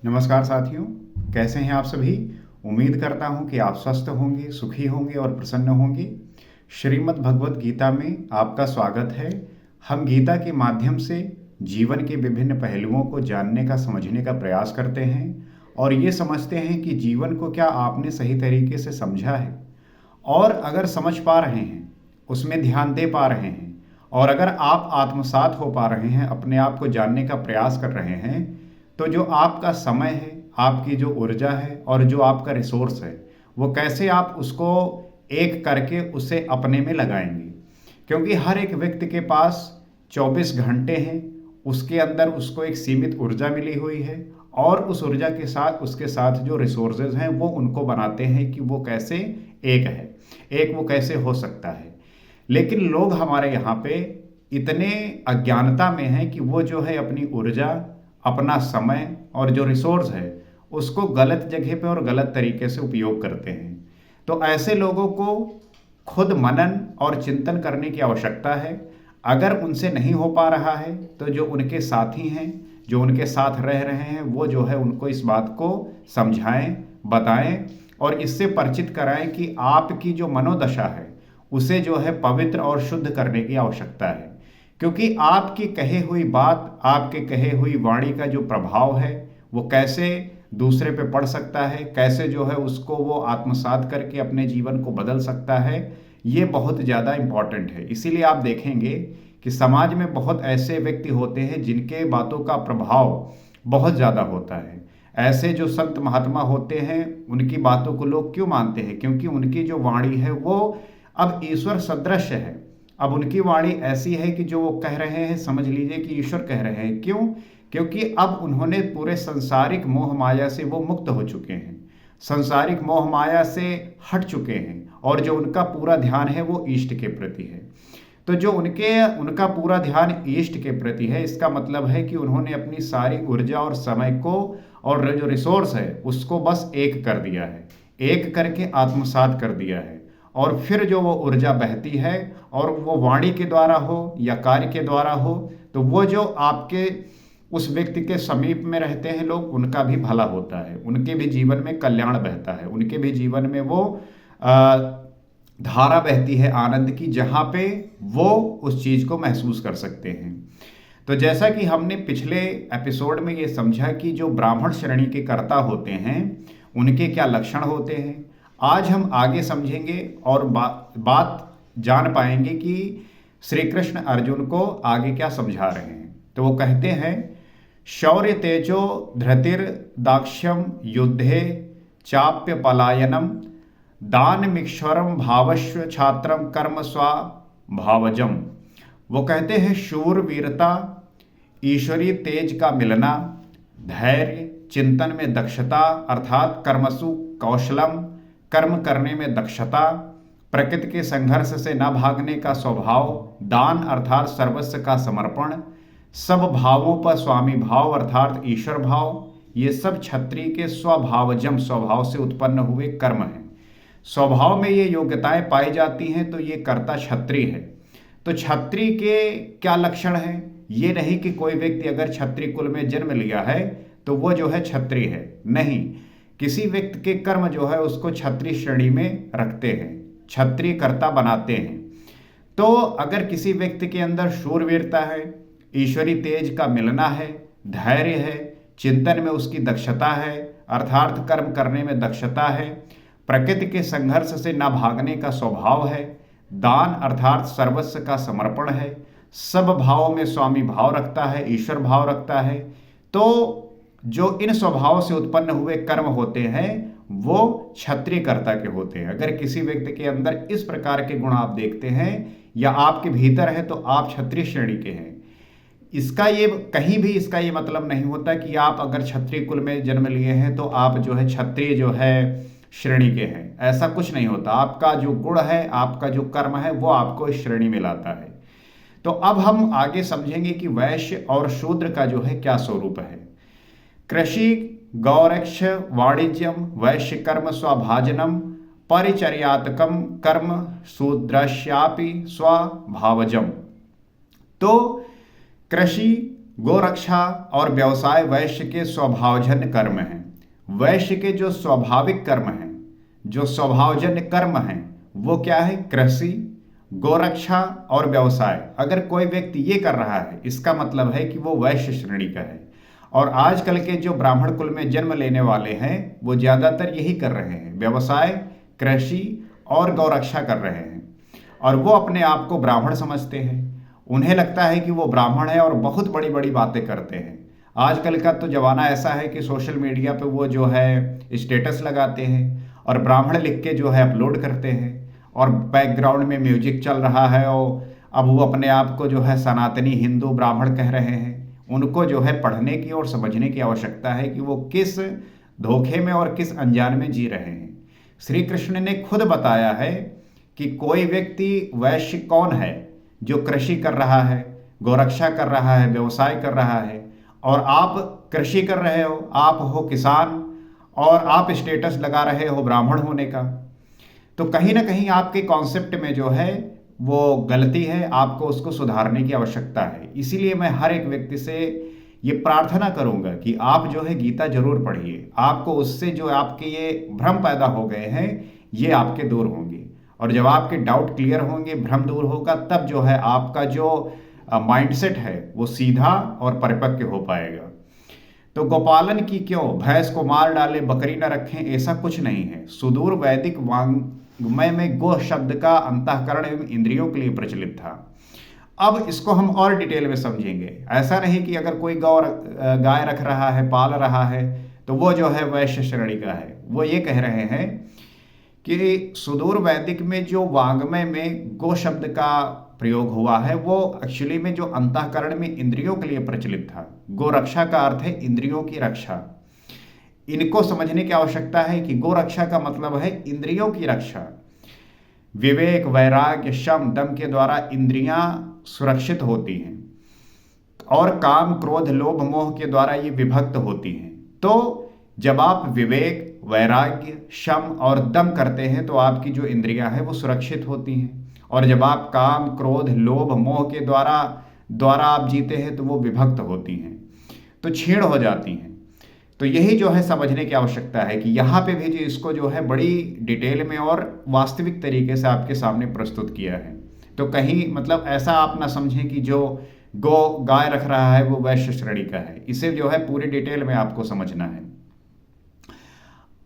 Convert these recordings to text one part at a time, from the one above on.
नमस्कार साथियों, कैसे हैं आप सभी। उम्मीद करता हूं कि आप स्वस्थ होंगे, सुखी होंगे और प्रसन्न होंगे। श्रीमद् भगवत गीता में आपका स्वागत है। हम गीता के माध्यम से जीवन के विभिन्न पहलुओं को जानने का, समझने का प्रयास करते हैं और ये समझते हैं कि जीवन को क्या आपने सही तरीके से समझा है, और अगर समझ पा रहे हैं, उसमें ध्यान दे पा रहे हैं, और अगर आप आत्मसात हो पा रहे हैं, अपने आप को जानने का प्रयास कर रहे हैं, तो जो आपका समय है, आपकी जो ऊर्जा है और जो आपका रिसोर्स है, वो कैसे आप उसको एक करके उसे अपने में लगाएंगे। क्योंकि हर एक व्यक्ति के पास 24 घंटे हैं, उसके अंदर उसको एक सीमित ऊर्जा मिली हुई है, और उस ऊर्जा के साथ उसके साथ जो रिसोर्सेज हैं वो उनको बनाते हैं कि वो कैसे एक है, एक वो कैसे हो सकता है। लेकिन लोग हमारे यहाँ पे इतने अज्ञानता में हैं कि वो जो है अपनी ऊर्जा, अपना समय और जो रिसोर्स है उसको गलत जगह पे और गलत तरीके से उपयोग करते हैं। तो ऐसे लोगों को खुद मनन और चिंतन करने की आवश्यकता है। अगर उनसे नहीं हो पा रहा है तो जो उनके साथी हैं, जो उनके साथ रह रहे हैं, वो जो है उनको इस बात को समझाएं, बताएं और इससे परिचित कराएं कि आपकी जो मनोदशा है उसे जो है पवित्र और शुद्ध करने की आवश्यकता है। क्योंकि आपकी कहे हुई बात, आपके कहे हुई वाणी का जो प्रभाव है वो कैसे दूसरे पे पड़ सकता है, कैसे जो है उसको वो आत्मसात करके अपने जीवन को बदल सकता है, ये बहुत ज़्यादा इम्पॉर्टेंट है। इसीलिए आप देखेंगे कि समाज में बहुत ऐसे व्यक्ति होते हैं जिनके बातों का प्रभाव बहुत ज़्यादा होता है। ऐसे जो संत महात्मा होते हैं उनकी बातों को लोग क्यों मानते हैं? क्योंकि उनकी जो वाणी है वो अब ईश्वर सदृश है। अब उनकी वाणी ऐसी है कि जो वो कह रहे हैं, समझ लीजिए कि ईश्वर कह रहे हैं। क्यों? क्योंकि अब उन्होंने पूरे संसारिक मोह माया से वो मुक्त हो चुके हैं, संसारिक मोह माया से हट चुके हैं, और जो उनका पूरा ध्यान है वो इष्ट के प्रति है। तो जो उनका पूरा ध्यान ईष्ट के प्रति है, इसका मतलब है कि उन्होंने अपनी सारी ऊर्जा और समय को और जो रिसोर्स है उसको बस एक कर दिया है, एक करके आत्मसात कर दिया है। और फिर जो वो ऊर्जा बहती है, और वो वाणी के द्वारा हो या कार्य के द्वारा हो, तो वो जो आपके उस व्यक्ति के समीप में रहते हैं लोग, उनका भी भला होता है, उनके भी जीवन में कल्याण बहता है, उनके भी जीवन में वो धारा बहती है आनंद की, जहाँ पे वो उस चीज़ को महसूस कर सकते हैं। तो जैसा कि हमने पिछले एपिसोड में ये समझा कि जो ब्राह्मण श्रेणी के कर्ता होते हैं उनके क्या लक्षण होते हैं, आज हम आगे समझेंगे और बात जान पाएंगे कि श्री कृष्ण अर्जुन को आगे क्या समझा रहे हैं। तो वो कहते हैं, शौर्य तेजो धृतिर दाक्ष्यम युद्धे चाप्य पलायनम दान मिक्षरम भावस्व छात्रम कर्म स्वा भावजम। वो कहते हैं शूर वीरता, ईश्वरीय तेज का मिलना, धैर्य, चिंतन में दक्षता अर्थात कर्मसु कौशलम, कर्म करने में दक्षता, प्रकृति के संघर्ष से न भागने का स्वभाव, दान अर्थात सर्वस्व का समर्पण, सब भावों पर स्वामी भाव अर्थात ईश्वर भाव, ये सब क्षत्रिय के स्वभावजम, स्वभाव से उत्पन्न हुए कर्म हैं। स्वभाव में ये योग्यताएं पाई जाती हैं तो ये कर्ता क्षत्रिय है। तो क्षत्रिय के क्या लक्षण हैं? ये नहीं कि कोई व्यक्ति अगर क्षत्रिय कुल में जन्म लिया है तो वो जो है क्षत्रिय है, नहीं। किसी व्यक्ति के कर्म जो है उसको क्षत्रिय श्रेणी में रखते हैं, क्षत्रिय कर्ता बनाते हैं। तो अगर किसी व्यक्ति के अंदर शूरवीरता है, ईश्वरी तेज का मिलना है, धैर्य है, चिंतन में उसकी दक्षता है अर्थात कर्म करने में दक्षता है, प्रकृति के संघर्ष से न भागने का स्वभाव है, दान अर्थात सर्वस्व का समर्पण है, सब भावों में स्वामी भाव रखता है, ईश्वर भाव रखता है, तो जो इन स्वभाव से उत्पन्न हुए कर्म होते हैं वो क्षत्रिय कर्ता के होते हैं। अगर किसी व्यक्ति के अंदर इस प्रकार के गुण आप देखते हैं या आपके भीतर है तो आप क्षत्रिय श्रेणी के हैं। इसका ये कहीं भी इसका ये मतलब नहीं होता कि आप अगर क्षत्रिय कुल में जन्म लिए हैं तो आप जो है क्षत्रिय जो है श्रेणी के हैं, ऐसा कुछ नहीं होता। आपका जो गुण है, आपका जो कर्म है वो आपको इस श्रेणी में लाता है। तो अब हम आगे समझेंगे कि वैश्य और शूद्र का जो है क्या स्वरूप है। कृषि गौरक्ष वाणिज्यम वैश्य कर्म स्वभाजनम परिचर्यात्मकम कर्म शूद्रस्यापि स्वभावजम। तो कृषि गोरक्षा और व्यवसाय वैश्य के स्वभावजन्य कर्म हैं। वैश्य के जो स्वाभाविक कर्म हैं, जो स्वभावजन्य कर्म हैं, वो क्या है? कृषि, गोरक्षा और व्यवसाय। अगर कोई व्यक्ति ये कर रहा है, इसका मतलब है कि वो वैश्य श्रेणी का है। और आजकल के जो ब्राह्मण कुल में जन्म लेने वाले हैं वो ज़्यादातर यही कर रहे हैं, व्यवसाय, कृषि और गौरक्षा कर रहे हैं। और वो अपने आप को ब्राह्मण समझते हैं। उन्हें लगता है कि वो ब्राह्मण है और बहुत बड़ी बड़ी बातें करते हैं। आजकल का तो ज़माना ऐसा है कि सोशल मीडिया पे वो जो है स्टेटस लगाते हैं और ब्राह्मण लिख के जो है अपलोड करते हैं, और बैकग्राउंड में म्यूजिक चल रहा है और अब वो अपने आप को जो है सनातनी हिंदू ब्राह्मण कह रहे हैं। उनको जो है पढ़ने की और समझने की आवश्यकता है कि वो किस धोखे में और किस अनजान में जी रहे हैं। श्री कृष्ण ने खुद बताया है कि कोई व्यक्ति वैश्य कौन है? जो कृषि कर रहा है, गौरक्षा कर रहा है, व्यवसाय कर रहा है। और आप कृषि कर रहे हो, आप हो किसान और आप स्टेटस लगा रहे हो ब्राह्मण होने का। तो कहीं ना कहीं आपके कॉन्सेप्ट में जो है वो गलती है, आपको उसको सुधारने की आवश्यकता है। इसीलिए मैं हर एक व्यक्ति से ये प्रार्थना करूंगा कि आप जो है गीता जरूर पढ़िए। आपको उससे जो आपके ये भ्रम पैदा हो गए हैं ये आपके दूर होंगे, और जब आपके डाउट क्लियर होंगे, भ्रम दूर होगा, तब जो है आपका जो माइंडसेट है वो सीधा और परिपक्व हो पाएगा। तो गोपालन की क्यों, भैंस को मार डाले बकरी न रखें, ऐसा कुछ नहीं है। सुदूर वैदिक वाङ्मय में गो शब्द का अंतःकरण एवं इंद्रियों के लिए प्रचलित था। अब इसको हम और डिटेल में समझेंगे। ऐसा नहीं कि अगर कोई गाय रख रहा है, पाल रहा है, तो वो जो है वैश्य श्रेणी का है। वो ये कह रहे हैं कि सुदूर वैदिक में जो वाङ्मय में गो शब्द का प्रयोग हुआ है वो एक्चुअली में जो अंतःकरण में इंद्रियों के लिए प्रचलित था। गो रक्षा का अर्थ है इंद्रियों की रक्षा। इनको समझने की आवश्यकता है कि गो रक्षा का मतलब है इंद्रियों की रक्षा। विवेक, वैराग्य, शम, दम के द्वारा इंद्रियां सुरक्षित होती हैं और काम, क्रोध, लोभ, मोह के द्वारा ये विभक्त होती हैं। तो जब आप विवेक, वैराग्य, शम और दम करते हैं तो आपकी जो इंद्रियां हैं वो सुरक्षित होती हैं, और जब आप काम, क्रोध, लोभ, मोह के द्वारा आप जीते हैं तो वो विभक्त होती हैं, तो छीण हो जाती हैं। तो यही जो है समझने की आवश्यकता है कि यहाँ पे भी जो इसको जो है बड़ी डिटेल में और वास्तविक तरीके से आपके सामने प्रस्तुत किया है। तो कहीं मतलब ऐसा आप ना समझें कि जो गाय रख रहा है वो वैश्य श्रेणी का है। इसे जो है पूरी डिटेल में आपको समझना है।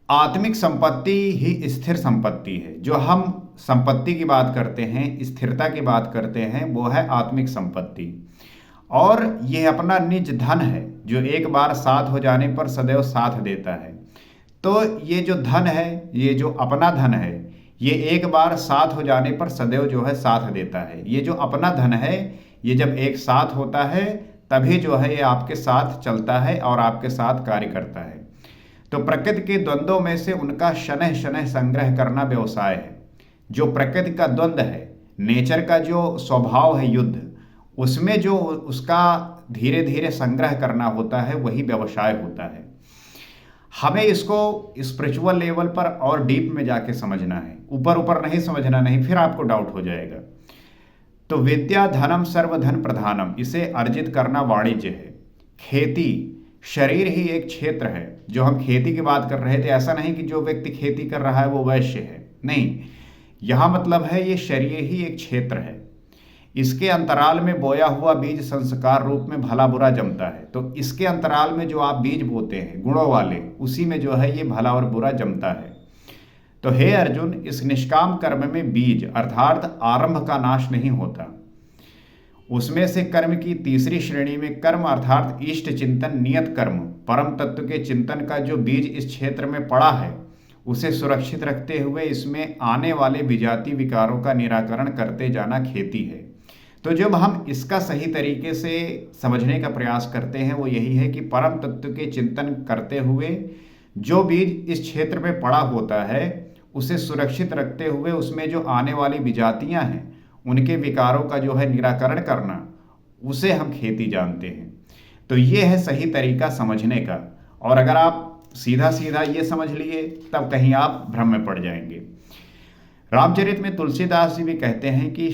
आत्मिक संपत्ति ही स्थिर संपत्ति है। जो हम संपत्ति की बात करते हैं, स्थिरता की बात करते हैं, वो है आत्मिक संपत्ति। और यह अपना निज धन है जो एक बार साथ हो जाने पर सदैव साथ देता है। तो ये जो धन है, ये जो अपना धन है, ये एक बार साथ हो जाने पर सदैव जो है साथ देता है। ये जो अपना धन है, ये जब एक साथ होता है तभी जो है ये आपके साथ चलता है और आपके साथ कार्य करता है। तो प्रकृति के द्वंद्वों में से उनका शनह शनह संग्रह करना व्यवसाय है। जो प्रकृति का द्वंद्व है, नेचर का जो स्वभाव है युद्ध, उसमें जो उसका धीरे धीरे संग्रह करना होता है वही व्यवसाय होता है। हमें इसको स्पिरिचुअल लेवल पर और डीप में जाके समझना है, ऊपर ऊपर नहीं समझना, नहीं फिर आपको डाउट हो जाएगा। तो विद्या धनम सर्वधन प्रधानम, इसे अर्जित करना वाणिज्य है। खेती, शरीर ही एक क्षेत्र है। जो हम खेती की बात कर रहे थे, ऐसा नहीं कि जो व्यक्ति खेती कर रहा है वो वैश्य है, नहीं। यहाँ मतलब है ये शरीर ही एक क्षेत्र है। इसके अंतराल में बोया हुआ बीज संस्कार रूप में भला बुरा जमता है। तो इसके अंतराल में जो आप बीज बोते हैं गुणों वाले, उसी में जो है ये भला और बुरा जमता है। तो हे अर्जुन, इस निष्काम कर्म में बीज अर्थात आरंभ का नाश नहीं होता। उसमें से कर्म की तीसरी श्रेणी में कर्म अर्थात इष्ट चिंतन, नियत कर्म, परम तत्व के चिंतन का जो बीज इस क्षेत्र में पड़ा है उसे सुरक्षित रखते हुए इसमें आने वाले विजाति विकारों का निराकरण करते जाना खेती है। तो जब हम इसका सही तरीके से समझने का प्रयास करते हैं वो यही है कि परम तत्व के चिंतन करते हुए जो बीज इस क्षेत्र में पड़ा होता है उसे सुरक्षित रखते हुए उसमें जो आने वाली विजातियां हैं उनके विकारों का जो है निराकरण करना, उसे हम खेती जानते हैं। तो ये है सही तरीका समझने का। और अगर आप सीधा सीधा ये समझ लिए तब कहीं आप भ्रम में पड़ जाएंगे। रामचरित में तुलसीदास जी भी कहते हैं कि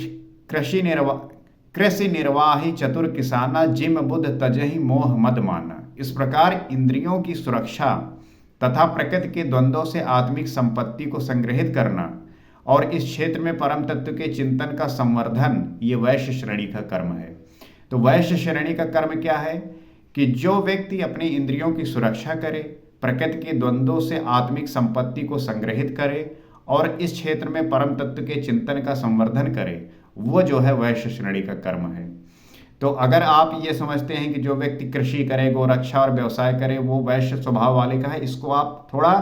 कृषि निर्वाही चतुर किसाना, जिम बुध तजहि मोह मद माना। इस प्रकार इंद्रियों की सुरक्षा तथा प्रकृति के द्वंद्वों से आत्मिक संपत्ति को संग्रहित करना और इस क्षेत्र में परम तत्व के चिंतन का संवर्धन, ये वैश्य श्रेणी का कर्म है। तो वैश्य श्रेणी का कर्म क्या है कि जो व्यक्ति अपनी इंद्रियों की सुरक्षा करे, प्रकृति के द्वंद्वों से आत्मिक संपत्ति को संग्रहित करे और इस क्षेत्र में परम तत्व के चिंतन का संवर्धन करे, वो जो है वैश्य श्रेणी का कर्म है। तो अगर आप ये समझते हैं कि जो व्यक्ति कृषि करे, गोरक्षा और व्यवसाय करे, वो वैश्य स्वभाव वाले का है, इसको आप थोड़ा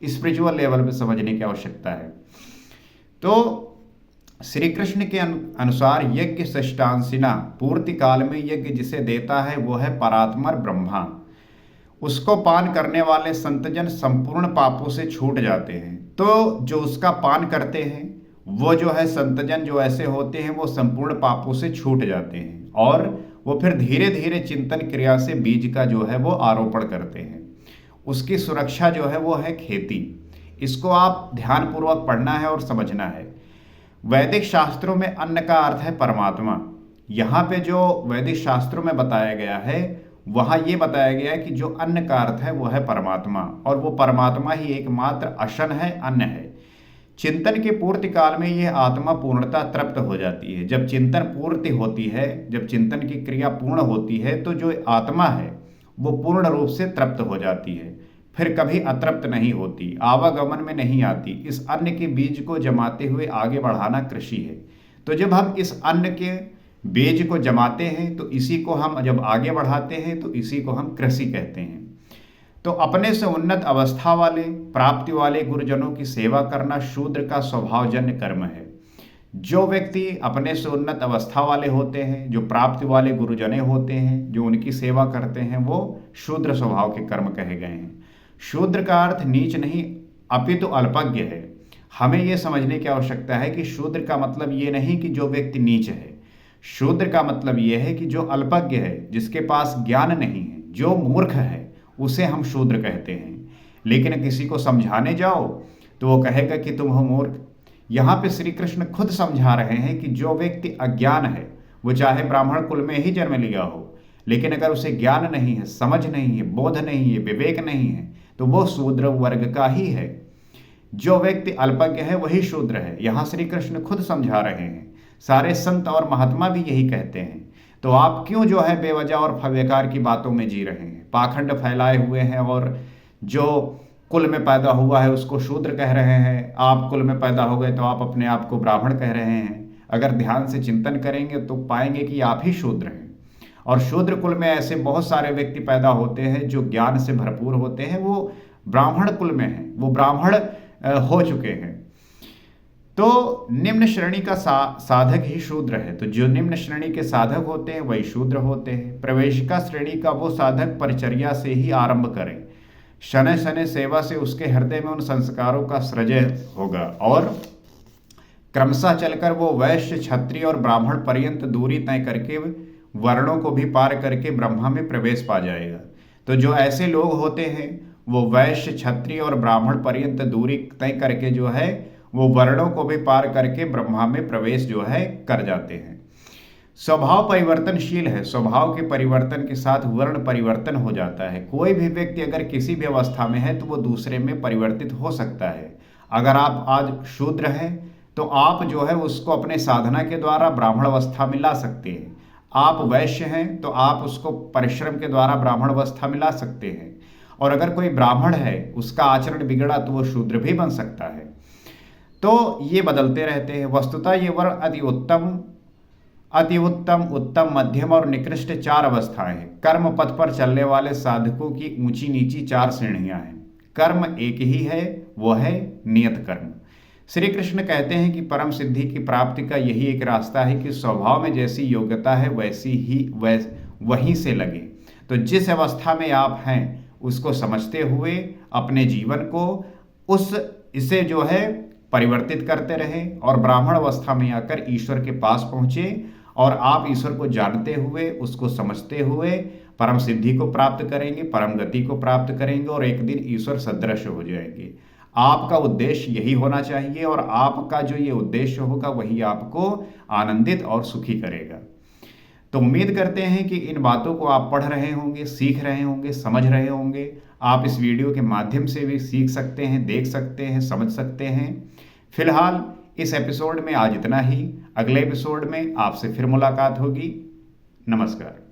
स्पिरिचुअल लेवल पे समझने की आवश्यकता है। तो श्री कृष्ण के अनुसार यज्ञ सृष्टांसिना, पूर्ति काल में यज्ञ जिसे देता है वो है परात्पर ब्रह्मा। उसको पान करने वाले संतजन संपूर्ण पापों से छूट जाते हैं। तो जो उसका पान करते हैं वो जो है संतजन जो ऐसे होते हैं वो संपूर्ण पापों से छूट जाते हैं और वो फिर धीरे धीरे चिंतन क्रिया से बीज का जो है वो आरोपण करते हैं। उसकी सुरक्षा जो है वो है खेती। इसको आप ध्यानपूर्वक पढ़ना है और समझना है। वैदिक शास्त्रों में अन्न का अर्थ है परमात्मा। यहाँ पे जो वैदिक शास्त्रों में बताया गया है वहाँ ये बताया गया है कि जो अन्न का अर्थ है वो है परमात्मा और वो परमात्मा ही एकमात्र अशन है, अन्न है। चिंतन के पूर्ति काल में यह आत्मा पूर्णता तृप्त हो जाती है। जब चिंतन पूर्ति होती है, जब चिंतन की क्रिया पूर्ण होती है तो जो आत्मा है वो पूर्ण रूप से तृप्त हो जाती है, फिर कभी अतृप्त नहीं होती, आवागमन में नहीं आती। इस अन्न के बीज को जमाते हुए आगे बढ़ाना कृषि है। तो जब हम इस अन्न के बीज को जमाते हैं तो इसी को हम जब आगे बढ़ाते हैं तो इसी को हम कृषि कहते हैं। तो अपने से उन्नत अवस्था वाले, प्राप्ति वाले गुरुजनों की सेवा करना शूद्र का स्वभावजन्य कर्म है। जो व्यक्ति अपने से उन्नत अवस्था वाले होते हैं, जो प्राप्ति वाले गुरुजने होते हैं, जो उनकी सेवा करते हैं, वो शूद्र स्वभाव के कर्म कहे गए हैं। शूद्र का अर्थ नीच नहीं अपितु अल्पज्ञ है। हमें यह समझने की आवश्यकता है कि शूद्र का मतलब ये नहीं कि जो व्यक्ति नीच है। शूद्र का मतलब यह है कि जो अल्पज्ञ है, जिसके पास ज्ञान नहीं है, जो मूर्ख है, उसे हम शूद्र कहते हैं। लेकिन किसी को समझाने जाओ तो वो कहेगा कि तुम हो मूर्ख। यहाँ पे श्री कृष्ण खुद समझा रहे हैं कि जो व्यक्ति अज्ञान है, वो चाहे ब्राह्मण कुल में ही जन्म लिया हो, लेकिन अगर उसे ज्ञान नहीं है, समझ नहीं है, बोध नहीं है, विवेक नहीं है, तो वो शूद्र वर्ग का ही है। जो व्यक्ति अल्पज्ञ है वही शूद्र है। यहाँ श्री कृष्ण खुद समझा रहे हैं। सारे संत और महात्मा भी यही कहते हैं। तो आप क्यों जो है बेवजह और बेकार की बातों में जी रहे हैं, पाखंड फैलाए हुए हैं और जो कुल में पैदा हुआ है उसको शूद्र कह रहे हैं। आप कुल में पैदा हो गए तो आप अपने आप को ब्राह्मण कह रहे हैं। अगर ध्यान से चिंतन करेंगे तो पाएंगे कि आप ही शूद्र हैं। और शूद्र कुल में ऐसे बहुत सारे व्यक्ति पैदा होते हैं जो ज्ञान से भरपूर होते हैं, वो ब्राह्मण कुल में हैं, वो ब्राह्मण हो चुके हैं। तो निम्न श्रेणी का साधक ही शूद्र है। तो जो निम्न श्रेणी के साधक होते हैं वही शूद्र होते हैं। प्रवेशिका श्रेणी का वो साधक परिचर्या से ही आरंभ करे। शनै शनै सेवा से उसके हृदय में उन संस्कारों का सृजय होगा और क्रमशः चलकर वो वैश्य, क्षत्रिय और ब्राह्मण पर्यंत दूरी तय करके वर्णों को भी पार करके ब्रह्मा में प्रवेश पा जाएगा। तो जो ऐसे लोग होते हैं वो वैश्य, क्षत्रिय और ब्राह्मण पर्यंत दूरी तय करके जो है वो वर्णों को भी पार करके ब्रह्मा में प्रवेश जो है कर जाते हैं। स्वभाव परिवर्तनशील है। स्वभाव के परिवर्तन के साथ वर्ण परिवर्तन हो जाता है। कोई भी व्यक्ति अगर किसी भी अवस्था में है तो वो दूसरे में परिवर्तित हो सकता है। अगर आप आज शूद्र हैं तो आप जो है उसको अपने साधना के द्वारा ब्राह्मण अवस्था में ला सकते हैं। आप वैश्य हैं तो आप उसको परिश्रम के द्वारा ब्राह्मण अवस्था में ला सकते हैं। और अगर कोई ब्राह्मण है, उसका आचरण बिगड़ा तो वो शूद्र भी बन सकता है। तो ये बदलते रहते हैं। वस्तुतः ये वर्ण अति उत्तम, उत्तम, मध्यम और निकृष्ट 4 अवस्थाएं हैं। कर्म पथ पर चलने वाले साधकों की ऊंची नीची 4 श्रेणियां हैं। कर्म एक ही है, वो है नियत कर्म। श्री कृष्ण कहते हैं कि परम सिद्धि की प्राप्ति का यही एक रास्ता है कि स्वभाव में जैसी योग्यता है वैसी ही वहीं से लगे। तो जिस अवस्था में आप हैं उसको समझते हुए अपने जीवन को इसे जो है परिवर्तित करते रहें और ब्राह्मण अवस्था में आकर ईश्वर के पास पहुँचे और आप ईश्वर को जानते हुए, उसको समझते हुए परम सिद्धि को प्राप्त करेंगे, परम गति को प्राप्त करेंगे और एक दिन ईश्वर सदृश हो जाएंगे। आपका उद्देश्य यही होना चाहिए और आपका जो ये उद्देश्य होगा वही आपको आनंदित और सुखी करेगा। तो उम्मीद करते हैं कि इन बातों को आप पढ़ रहे होंगे, सीख रहे होंगे, समझ रहे होंगे। आप इस वीडियो के माध्यम से भी सीख सकते हैं, देख सकते हैं, समझ सकते हैं। फिलहाल इस एपिसोड में आज इतना ही। अगले एपिसोड में आपसे फिर मुलाकात होगी। नमस्कार।